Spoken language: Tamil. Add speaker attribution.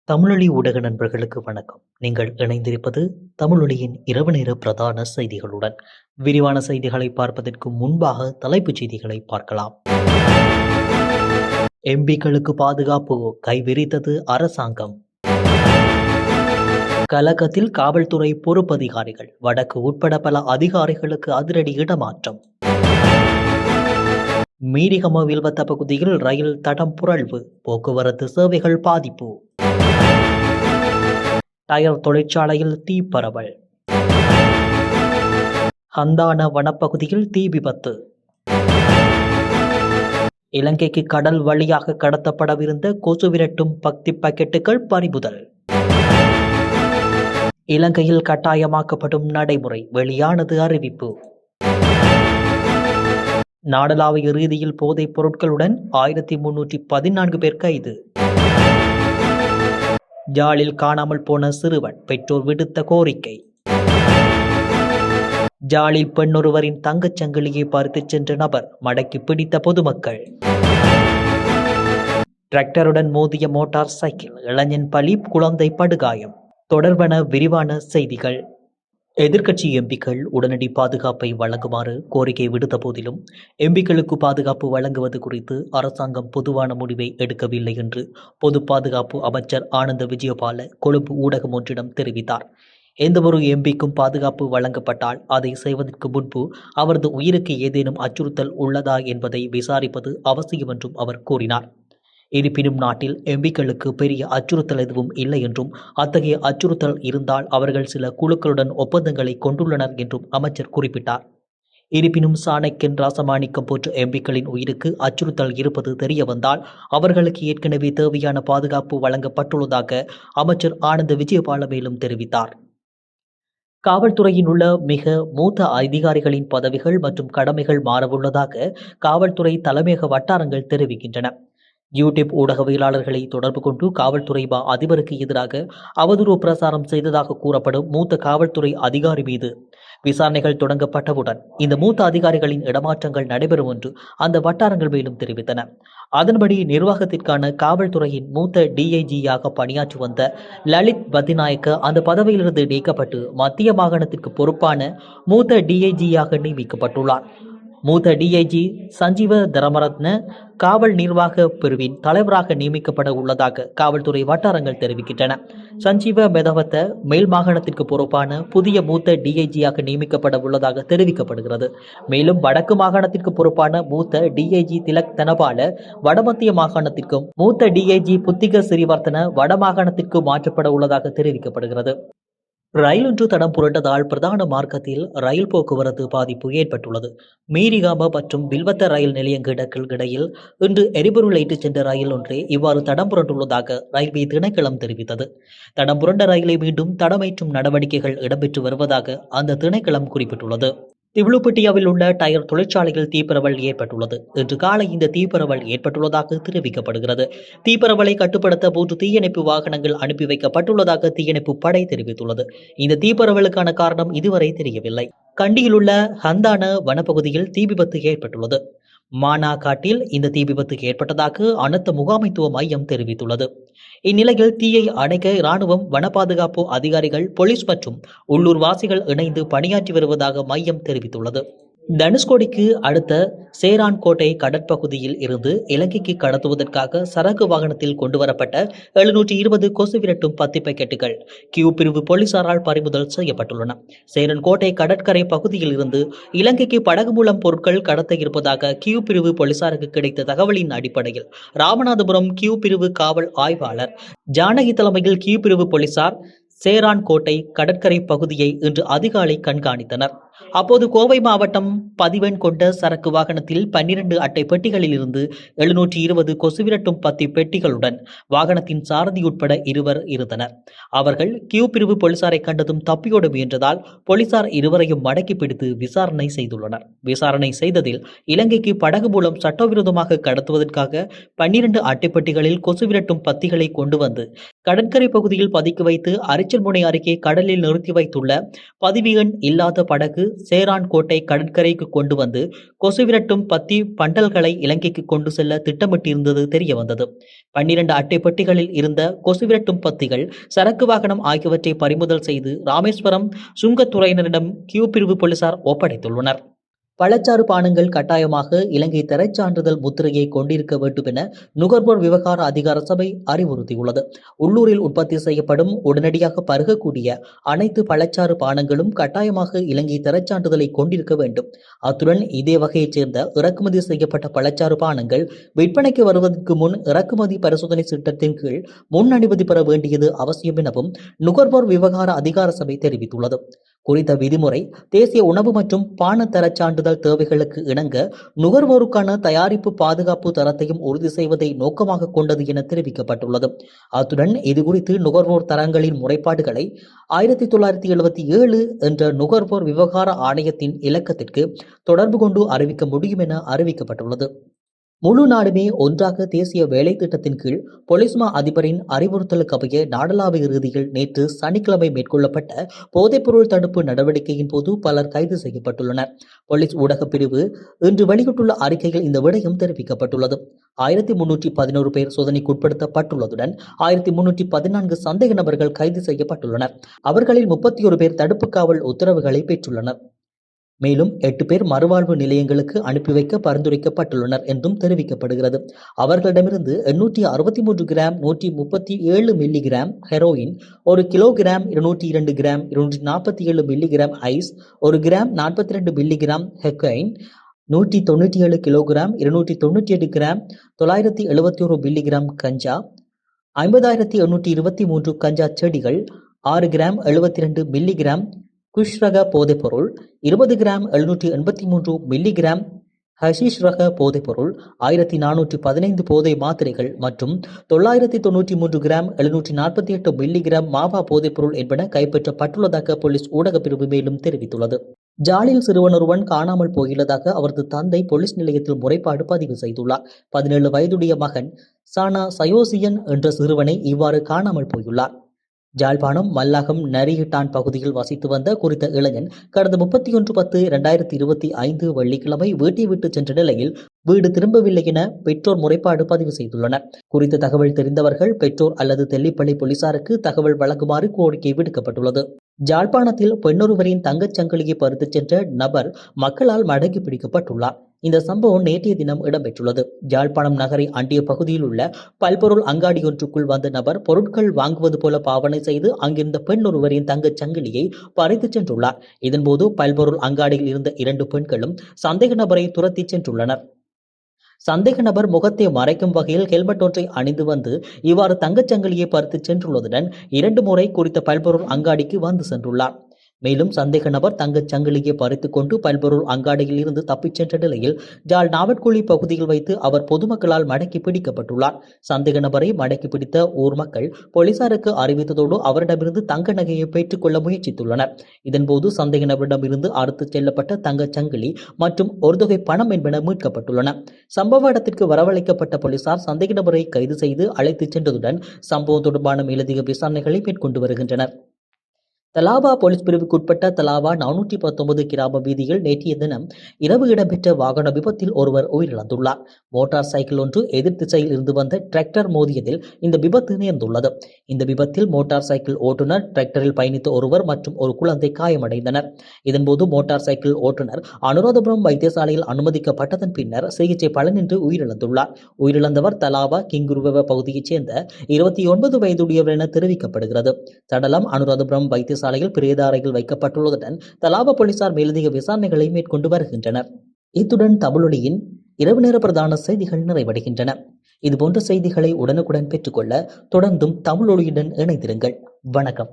Speaker 1: தமிழொலி ஊடக நண்பர்களுக்கு வணக்கம். நீங்கள் இணைந்திருப்பது தமிழொலியின் இரவு நேர பிரதான செய்திகளுடன். விரிவான செய்திகளை பார்ப்பதற்கு முன்பாக தலைப்புச் செய்திகளை பார்க்கலாம். எம்பிக்களுக்கு பாதுகாப்பு கைவிரித்தது அரசாங்கம். கலகத்தில் காவல்துறை பொறுப்பதிகாரிகள், வடக்கு உட்பட பல அதிகாரிகளுக்கு அதிரடி இடமாற்றம். மீரிகம வில்வத்த பகுதியில் ரயில் தடம் புரள்வு, போக்குவரத்து சேவைகள் பாதிப்பு. டயர் தொழிற்சாலையில் தீ பரவல். ஹந்தான வனப்பகுதியில் தீ விபத்து. இலங்கைக்கு கடல் வழியாக கடத்தப்படவிருந்த கொசு விரட்டும் பக்தி பாக்கெட்டுகள் பறிமுதல். இலங்கையில் கட்டாயமாக்கப்படும் நடைமுறை வெளியானது அறிவிப்பு. நாடளாவிய ரீதியில் போதைப் பொருட்களுடன் 1314 பேர் கைது. ஜாலில் காணாமல் போன சிறுவன், பெற்றோர் விடுத்த கோரிக்கை. ஜாலில் பெண்ணொருவரின் தங்கச் சங்கிலியை பறித்துச் சென்ற நபர் மடக்கி பிடித்த பொதுமக்கள். டிராக்டருடன் மோதிய மோட்டார் சைக்கிள், இளைஞன் பலி, குழந்தை படுகாயம். தொடர்பான விரிவான செய்திகள். எதிர்க்கட்சி எம்பிக்கள் உடனடி பாதுகாப்பை வழங்குமாறு கோரிக்கை விடுத்த போதிலும் எம்பிக்களுக்கு பாதுகாப்பு வழங்குவது குறித்து அரசாங்கம் பொதுவான முடிவை எடுக்கவில்லை என்று பொது பாதுகாப்பு அமைச்சர் ஆனந்த விஜயபால கொழும்பு ஊடகம் ஒன்றிடம் தெரிவித்தார். எந்தவொரு எம்பிக்கும் பாதுகாப்பு வழங்கப்பட்டால் அதை செய்வதற்கு முன்பு அவரது உயிருக்கு ஏதேனும் அச்சுறுத்தல் உள்ளதா என்பதை விசாரிப்பது அவசியம் என்றும் அவர் கூறினார். இருப்பினும் நாட்டில் எம்பிக்களுக்கு பெரிய அச்சுறுத்தல் எதுவும் இல்லை என்றும் அத்தகைய அச்சுறுத்தல் இருந்தால் அவர்கள் சில குழுக்களுடன் ஒப்பந்தங்களை கொண்டுள்ளனர் என்றும் அமைச்சர் குறிப்பிட்டார். இருப்பினும் சாணக்கியன், ராசமாணிக்கம் போன்ற எம்பிக்களின் உயிருக்கு அச்சுறுத்தல் இருப்பது தெரிய வந்தால் அவர்களுக்கு ஏற்கனவே தேவையான பாதுகாப்பு வழங்கப்பட்டுள்ளதாக அமைச்சர் ஆனந்த விஜயபால மேலும் தெரிவித்தார். காவல்துறையில் உள்ள மிக மூத்த அதிகாரிகளின் பதவிகள் மற்றும் கடமைகள் மாறவுள்ளதாக காவல்துறை தலைமையக வட்டாரங்கள் தெரிவிக்கின்றன. யூடியூப் ஊடகவியலாளர்களை தொடர்பு கொண்டு காவல்துறை அதிபருக்கு எதிராக அவதூறு பிரசாரம் செய்ததாக கூறப்படும் மூத்த காவல்துறை அதிகாரி மீது விசாரணைகள் தொடங்கப்பட்டவுடன் இந்த மூத்த அதிகாரிகளின் இடமாற்றங்கள் நடைபெறும் என்று அந்த வட்டாரங்கள் மேலும் தெரிவித்தன. அதன்படி நிர்வாகத்திற்கான காவல்துறையின் மூத்த டிஐஜியாக பணியாற்றி வந்த லலித் பத்திநாயக்க அந்த பதவியிலிருந்து நீக்கப்பட்டு மத்திய மாகாணத்திற்கு பொறுப்பான மூத்த டிஐஜியாக நியமிக்கப்பட்டுள்ளார். மூத்த டிஐஜி சஞ்சீவ தரமரத்ன காவல் நிர்வாக பிரிவின் தலைவராக நியமிக்கப்பட உள்ளதாக காவல்துறை வட்டாரங்கள் தெரிவிக்கின்றன. சஞ்சீவ மெதவத்த மேல் மாகாணத்திற்கு பொறுப்பான புதிய மூத்த டிஐஜியாக நியமிக்கப்பட உள்ளதாக தெரிவிக்கப்படுகிறது. மேலும் வடக்கு மாகாணத்திற்கு பொறுப்பான மூத்த டிஐஜி திலக் தனபால வடமத்திய மாகாணத்திற்கும், மூத்த டிஐஜி புத்திக சிறிவர்த்தன வடமாகாணத்திற்கு மாற்றப்பட உள்ளதாக தெரிவிக்கப்படுகிறது. ரயில் ஒன்று தடம் புரண்டதால் பிரதான மார்க்கத்தில் ரயில் போக்குவரத்து பாதிப்பு ஏற்பட்டுள்ளது. மீரிகாம மற்றும் வில்வத்த ரயில் நிலையங்களுக்கு இடையில் இன்று எரிபொருள் ஏற்றிச் சென்ற ரயில் ஒன்றே இவ்வாறு தடம் புரண்டுள்ளதாக ரயில்வே திணைக்களம் தெரிவித்தது. தடம் புரண்ட ரயிலை மீண்டும் தடமேற்றும் நடவடிக்கைகள் இடம்பெற்று வருவதாக அந்த திணைக்களம் குறிப்பிட்டுள்ளது. திவ்லுப்பட்டியாவில் உள்ள டயர் தொழிற்சாலையில் தீப்பரவல் ஏற்பட்டுள்ளது. இன்று காலை இந்த தீப்பரவல் ஏற்பட்டுள்ளதாக தெரிவிக்கப்படுகிறது. தீப்பரவலை கட்டுப்படுத்த 3 தீயணைப்பு வாகனங்கள் அனுப்பி வைக்கப்பட்டுள்ளதாக தீயணைப்பு படை தெரிவித்துள்ளது. இந்த தீப்பரவலுக்கான காரணம் இதுவரை தெரியவில்லை. கண்டியில் உள்ள ஹந்தான வனப்பகுதியில் தீ விபத்து ஏற்பட்டுள்ளது. மானாகாட்டில் இந்த தீ விபத்து ஏற்பட்டதாக அனர்த்த முகாமைத்துவ மையம் தெரிவித்துள்ளது. இந்நிலையில் தீயை அணைக்க இராணுவம், வன பாதுகாப்பு அதிகாரிகள், போலீஸ் மற்றும் உள்ளூர் வாசிகள் இணைந்து பணியாற்றி வருவதாக மையம் தெரிவித்துள்ளது. தனுஷ்கோடிக்கு அடுத்த சேரான்கோட்டை கடற்பகுதியில் இருந்து இலங்கைக்கு கடத்துவதற்காக சரக்கு வாகனத்தில் கொண்டுவரப்பட்ட 720 கொசு விரட்டும் பத்தி பாக்கெட்டுகள் கியூ பிரிவு போலீசாரால் பறிமுதல் செய்யப்பட்டுள்ளன. சேரன்கோட்டை கடற்கரை பகுதியில் இருந்து இலங்கைக்கு படகு மூலம் பொருட்கள் கடத்த இருப்பதாக கியூ பிரிவு போலீசாருக்கு கிடைத்த தகவலின் அடிப்படையில் ராமநாதபுரம் கியூ பிரிவு காவல் ஆய்வாளர் ஜானகி தலைமையில் கியூ பிரிவு போலீசார் சேரான்கோட்டை கடற்கரை பகுதியை இன்று அதிகாலை கண்காணித்தனர். அப்போது கோவை மாவட்டம் பதிவெண் கொண்ட சரக்கு வாகனத்தில் 12 அட்டை பெட்டிகளில் இருந்து 720 கொசுவிரட்டும் பத்தி பெட்டிகளுடன் வாகனத்தின் சாரதி உட்பட 2 இருந்தனர். அவர்கள் கியூ பிரிவு போலீசாரை கண்டதும் தப்பியோட முயன்றதால் போலீசார் இருவரையும் மடக்கி பிடித்து விசாரணை செய்துள்ளனர். விசாரணை செய்ததில் இலங்கைக்கு படகு மூலம் சட்டவிரோதமாக கடத்துவதற்காக 12 அட்டைப்பெட்டிகளில் கொசுவிரட்டும் பத்திகளை கொண்டு வந்து கடற்கரை பகுதியில் பதுக்கி வைத்து அரிச்சல்முனை அருகே கடலில் நிறுத்தி வைத்துள்ள பதிவு எண் இல்லாத படகு இருந்து சேரான் கோட்டை கடற்கரைக்கு கொண்டு வந்து கொசு விரட்டும் பத்தி பண்டல்களை இலங்கைக்கு கொண்டு செல்ல திட்டமிட்டிருந்தது தெரிய வந்தது. 12 அட்டை பெட்டிகளில் இருந்த கொசு விரட்டும் பத்திகள், சரக்கு வாகனம் ஆகியவற்றை பறிமுதல் செய்து ராமேஸ்வரம் சுங்கத்துறையினரிடம் கியூ பிரிவு போலீசார் ஒப்படைத்துள்ளனர். பழச்சாறு பானங்கள் கட்டாயமாக இலங்கை தரச் சான்றிதழ் முத்திரையை கொண்டிருக்க வேண்டும் என நுகர்வோர் விவகார அதிகார சபை அறிவுறுத்தியுள்ளது. உள்ளூரில் உற்பத்தி செய்யப்படும் உடனடியாக பருகக்கூடிய அனைத்து பழச்சாறு பானங்களும் கட்டாயமாக இலங்கை தரச் சான்றிதழை கொண்டிருக்க வேண்டும். அத்துடன் இதே வகையைச் சேர்ந்த இறக்குமதி செய்யப்பட்ட பழச்சாறு பானங்கள் விற்பனைக்கு வருவதற்கு முன் இறக்குமதி பரிசோதனை திட்டத்தின் கீழ் முன் அனுமதி பெற வேண்டியது அவசியம் எனவும் நுகர்வோர் விவகார அதிகார சபை தெரிவித்துள்ளது. குறித்த விதிமுறை தேசிய உணவு மற்றும் பான தரச் சான்றிதழ் தேவைகளுக்கு இணங்க நுகர்வோருக்கான தயாரிப்பு பாதுகாப்பு தரத்தையும் உறுதி செய்வதை நோக்கமாக கொண்டது என தெரிவிக்கப்பட்டுள்ளது. அத்துடன் இதுகுறித்து நுகர்வோர் தரங்களின் முறைப்பாடுகளை 1977 என்ற நுகர்வோர் விவகார ஆணையத்தின் இலக்கத்திற்கு தொடர்பு கொண்டு அறிவிக்க முடியும் என அறிவிக்கப்பட்டுள்ளது. முழு நாடுமே ஒன்றாக தேசிய வேலை திட்டத்தின் கீழ் பொலிஸ்மா அதிபரின் அறிவுறுத்தலுக்கு அமைய நாடளாவிய ரீதியில் நேற்று சனிக்கிழமை மேற்கொள்ளப்பட்ட போதைப்பொருள் தடுப்பு நடவடிக்கையின் போது பலர் கைது செய்யப்பட்டுள்ளனர். போலீஸ் ஊடக பிரிவு இன்று வெளியிட்டுள்ள அறிக்கையில் இந்த விடயம் தெரிவிக்கப்பட்டுள்ளது. 1311 பேர் சோதனைக்குட்படுத்தப்பட்டுள்ளதுடன் 1314 சந்தேக நபர்கள் கைது செய்யப்பட்டுள்ளனர். அவர்களில் 31 பேர் தடுப்பு காவல் உத்தரவுகளை பெற்றுள்ளனர். மேலும் 8 பேர் மறுவாழ்வு நிலையங்களுக்கு அனுப்பி வைக்க பரிந்துரைக்கப்பட்டுள்ளனர் என்றும் தெரிவிக்கப்படுகிறது. அவர்களிடமிருந்து 863 gram 137 milligram heroin, 1 kilogram 202 gram 247 milligram ice, 1 gram 42 milligram heroin, 197 kilogram 298 gram 971 milligram ganja, 50,823 ganja செடிகள், 6 கிராம் 72 மில்லிகிராம் குஷ் ரக போதைப்பொருள், 20 கிராம் 783 மில்லிகிராம் ஹஷீஷ் ரக போதைப்பொருள், 1415 போதை மாத்திரைகள் மற்றும் 993 கிராம் 748 மில்லிகிராம் மாவா போதைப்பொருள் என்பன கைப்பற்றப்பட்டுள்ளதாக போலீஸ் ஊடக பிரிவு மேலும் தெரிவித்துள்ளது. ஜாலில் சிறுவனொருவன் காணாமல் போயுள்ளதாக அவரது தந்தை போலீஸ் நிலையத்தில் முறைப்பாடு பதிவு செய்துள்ளார். 17 வயதுடைய மகன் சானா சயோசியன் என்ற சிறுவனை இவ்வாறு காணாமல் போயுள்ளார். ஜாழ்ப்பாணம் மல்லாகம் நரியிட்டான் பகுதியில் வசித்து வந்த குறித்த இளைஞன் கடந்த 31/10/2025 வெள்ளிக்கிழமை வீட்டை விட்டு சென்ற நிலையில் வீடு திரும்பவில்லை என பெற்றோர் முறைப்பாடு பதிவு செய்துள்ளனர். குறித்த தகவல் தெரிந்தவர்கள் பெற்றோர் அல்லது தெல்லிப்பள்ளி போலீசாருக்கு தகவல் வழங்குமாறு கோரிக்கை விடுக்கப்பட்டுள்ளது. ஜாழ்ப்பாணத்தில் பெண்ணொருவரின் தங்கச் சங்கிலியை பறித்துச் சென்ற நபர் மக்களால் மடக்கி பிடிக்கப்பட்டுள்ளார். இந்த சம்பவம் நேற்றைய தினம் இடம்பெற்றுள்ளது. யாழ்ப்பாணம் நகரை அண்டிய பகுதியில் உள்ள பல்பொருள் அங்காடி ஒன்றுக்குள் வந்த நபர் பொருட்கள் வாங்குவது போல பாவனை செய்து அங்கிருந்த பெண் ஒருவரின் தங்கச் சங்கிலியை பறித்துச் சென்றுள்ளார். இதன்போது பல்பொருள் அங்காடியில் இருந்த 2 பெண்களும் சந்தேக நபரை துரத்தி சென்றுள்ளனர். சந்தேக நபர் முகத்தை மறைக்கும் வகையில் ஹெல்மெட் ஒன்றை அணிந்து வந்து இவ்வாறு தங்கச் சங்கிலியை பறித்து சென்றுள்ளதுடன் 2 முறை குறித்த பல்பொருள் அங்காடிக்கு வந்து சென்றுள்ளார். மேலும் சந்தேக நபர் தங்கச் சங்கிலியை பறித்துக் கொண்டு பல்பொருள் அங்காடியில் இருந்து தப்பிச் சென்ற நிலையில் ஜாழ் நாவட்குழி பகுதியில் வைத்து அவர் பொதுமக்களால் மடக்கி பிடிக்கப்பட்டுள்ளார். சந்தேக நபரை மடக்கி பிடித்த ஊர் மக்கள் போலீசாருக்கு அறிவித்ததோடு அவரிடமிருந்து தங்க நகையை பெற்றுக் கொள்ள முயற்சித்துள்ளனர். இதன்போது சந்தேக நபரிடமிருந்து அறுத்து செல்லப்பட்ட தங்கச் சங்கிலி மற்றும் ஒரு தொகை பணம் என்பன மீட்கப்பட்டுள்ளன. சம்பவ இடத்திற்கு வரவழைக்கப்பட்ட போலீசார் சந்தேக நபரை கைது செய்து அழைத்துச் சென்றதுடன் சம்பவம் தொடர்பான மேலதிக விசாரணைகளை மேற்கொண்டு வருகின்றனர். தலாவா போலீஸ் பிரிவுக்குட்பட்ட தலாவா 419 கிராம வீதியில் நேற்றைய தினம் இரவு இடம்பெற்ற வாகன விபத்தில் ஒருவர் உயிரிழந்துள்ளார். மோட்டார் சைக்கிள் ஒன்று எதிர் திசையில் இருந்து வந்த டிராக்டர் மோதியதில் இந்த விபத்து நேர்ந்துள்ளது. இந்த விபத்தில் மோட்டார் சைக்கிள் ஓட்டுநர், டிராக்டரில் பயணித்த ஒருவர் மற்றும் ஒரு குழந்தை காயமடைந்தனர். இதன்போது மோட்டார் சைக்கிள் ஓட்டுநர் அனுராதபுரம் வைத்தியசாலையில் அனுமதிக்கப்பட்டதன் பின்னர் சிகிச்சை பலனின்றி உயிரிழந்துள்ளார். உயிரிழந்தவர் தலாவா கிங்குருவ பகுதியைச் சேர்ந்த 29 வயதுடையவர் என தெரிவிக்கப்படுகிறது. சடலம் அனுராதபுரம் வைத்தியசாலையில் பிரேத அறையில் வைக்கப்பட்டுள்ளதுடன் தலாவா போலீசார் மேலதிக விசாரணைகளை மேற்கொண்டு வருகின்றனர். இத்துடன் தமிழொலியின் இரவு நேர பிரதான செய்திகள் நிறைவடைகின்றன. இதுபோன்ற செய்திகளை உடனுக்குடன் பெற்றுக்கொள்ள தொடர்ந்தும் தமிழொலியுடன் இணைந்திருங்கள். வணக்கம்.